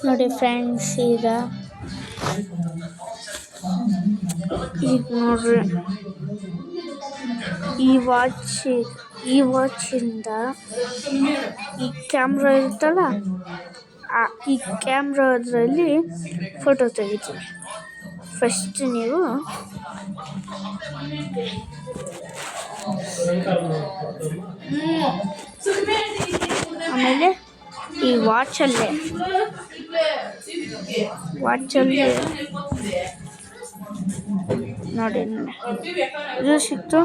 ನೋಡಿ ಫ್ರೆಂಡ್ಸ್, ಈಗ ನೋಡ್ರಿ, ಈ ವಾಚಿಂದ ಈ ಕ್ಯಾಮ್ರಾ ಇರುತ್ತಲ್ಲ, ಈ ಕ್ಯಾಮ್ರಾದ್ರಲ್ಲಿ ಫೋಟೋ ತೆಗಿತೀವಿ. ಫಸ್ಟ್ ನೀವು ಆಮೇಲೆ ಈ ವಾಚಲ್ಲಿ ನೋಡಿ ಇದು ಸಿಕ್ತು.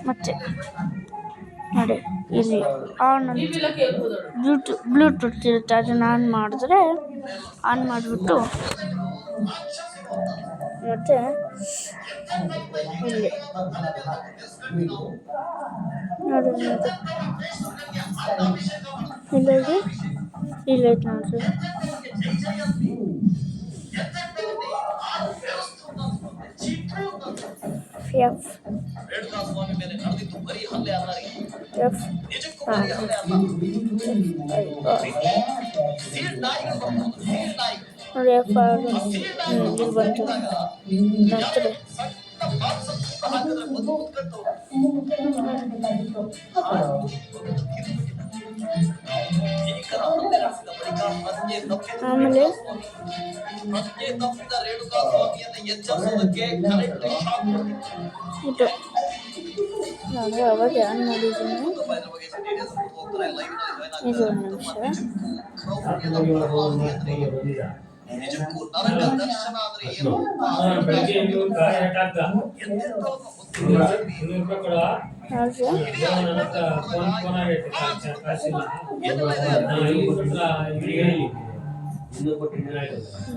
ಮತ್ತೆ ನೋಡಿ ಇಲ್ಲಿ ಆನ್ ಅಂತ ಬ್ಲೂಟೂತ್ ಇರುತ್ತೆ, ಅದನ್ನು ಆನ್ ಮಾಡಿಬಿಟ್ಟು ಮತ್ತೆ ಇಲ್ಲಿ ನೋಡಿ ಇಲ್ಲೈತೆ ನೋಡ್ರಿ. ಎಫ್ ನೋಡಿ, ಎಫ್ ಇಲ್ಲಿ ಬಂತು. ನಂತರ ಆಮೇಲೆ ಇದು ನಾನು ಅವಾಗ ಆನ್ ಮಾಡಿದ್ದೀನಿ. ಇದು ಒಂದು ನಿಮಿಷ.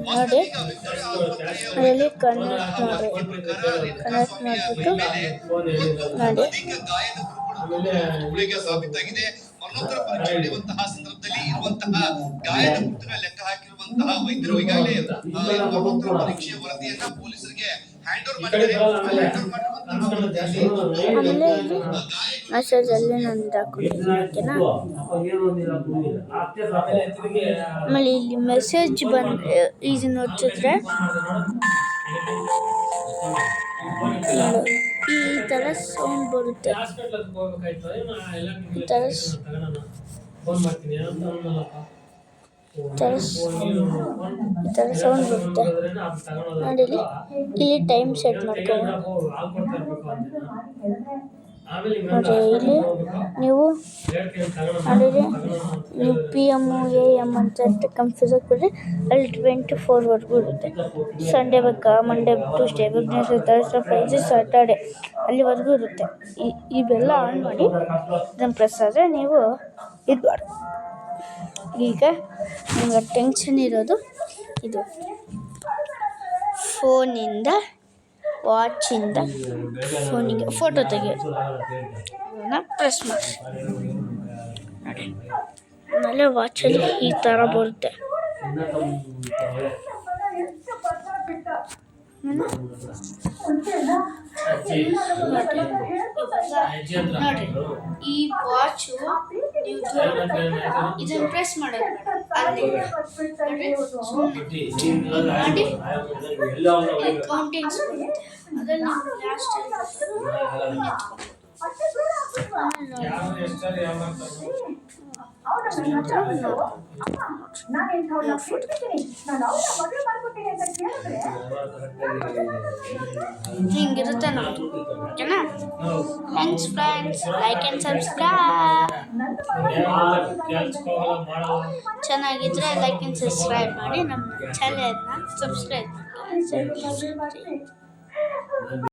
ನೋಡಿ ಅದರಲ್ಲಿ ಕನೆಕ್ಟ್ ಮಾಡಿಬಿಟ್ಟು ನೋಡಿ ಸಾಬೀತಾಗಿದೆ. ಮರಣೋತ್ತರ ಪರೀಕ್ಷೆ ನಡೆಯುವಂತಹ ಸಂದರ್ಭದಲ್ಲಿ ಇರುವಂತಹ ಗಾಯದ ಗುರುತುಗಳ ಲೆಕ್ಕ ಹಾಕಿರುವಂತಹ ವೈದ್ಯರು ಈಗಾಗಲೇ ಮರಣೋತ್ತರ ಪರೀಕ್ಷೆಯ ವರದಿಯನ್ನ ಪೊಲೀಸರಿಗೆ ಹ್ಯಾಂಡ್ ಓವರ್ ಮಾಡಿದ್ದಾರೆ. ಆಮೇಲೆ ಮೆಸೇಜಲ್ಲಿ ನಂದು ಹಾಕೊಂಡಿದ್ದೀನಿ, ಓಕೆನಾ? ಆಮೇಲೆ ಇಲ್ಲಿ ಮೆಸೇಜ್ ಇದು ನೋಡ್ತಿದ್ರೆ ಈ ಥರ ಸೌಂಡ್ ಬರುತ್ತೆ. ಈ ಥರ ಸೌಂಡ್ ಬರುತ್ತೆ ನೋಡಿ. ಇಲ್ಲಿ ಟೈಮ್ ಸೆಟ್ ಮಾಡ್ಕೊ ನೋಡಿ. ಇಲ್ಲಿ ನೀವು ನೋಡಿರಿ, ನೀವು PM AM ಅಂತ ಕನ್ಫ್ಯೂಸ್ ಆಗಿಬಿಟ್ರೆ ಅಲ್ಲಿ 24ವರೆಗೂ ಇರುತ್ತೆ. ಸಂಡೇ ಬೇಕಾ, Monday, Tuesday, Wednesday, Thursday, Friday, Saturday ಅಲ್ಲಿವರೆಗೂ ಇರುತ್ತೆ. ಇವೆಲ್ಲ ಆನ್ ಮಾಡಿ ಇದನ್ನು ಪ್ರೆಸ್ ಆದರೆ ನೀವು ಇರಬಾರ್ದು. ಈಗ ನಿಮಗೆ ಟೆನ್ಷನ್ ಇರೋದು ಇದು ಫೋನಿಂದ, ವಾಚಿಂದ ಫೋನಿಗೆ ಫೋಟೋ ತೆಗೆಯೋದು. ಅದನ್ನು ಪ್ರೆಸ್ ಮಾಡಿ ನೋಡಿ. ಆಮೇಲೆ ವಾಚಲ್ಲಿ ಈ ಥರ ಬರುತ್ತೆ. ನೋಡಿ, ಈ ವಾಚು ನೀವು ಇದನ್ನು ಪ್ರೆಸ್ ಮಾಡೋದು ಮಾಡಿ ಕೌಂಟಿಂಗ್ಸ್ ಬರುತ್ತೆ. ಅದನ್ನು ಲಾಸ್ಟ್ ಹಿಂಗಿರುತ್ತೆ ನಮ್ಮದು, ಓಕೆನಾ? Thanks friends, like and subscribe. ಚೆನ್ನಾಗಿದ್ರೆ ಲೈಕ್ ಆ್ಯಂಡ್ ಸಬ್ಸ್ಕ್ರೈಬ್ ಮಾಡಿ. ನಮ್ಮ ಚಾನೆಲ್ನ ಸಬ್ಸ್ಕ್ರೈಬ್ ಮಾಡಿ.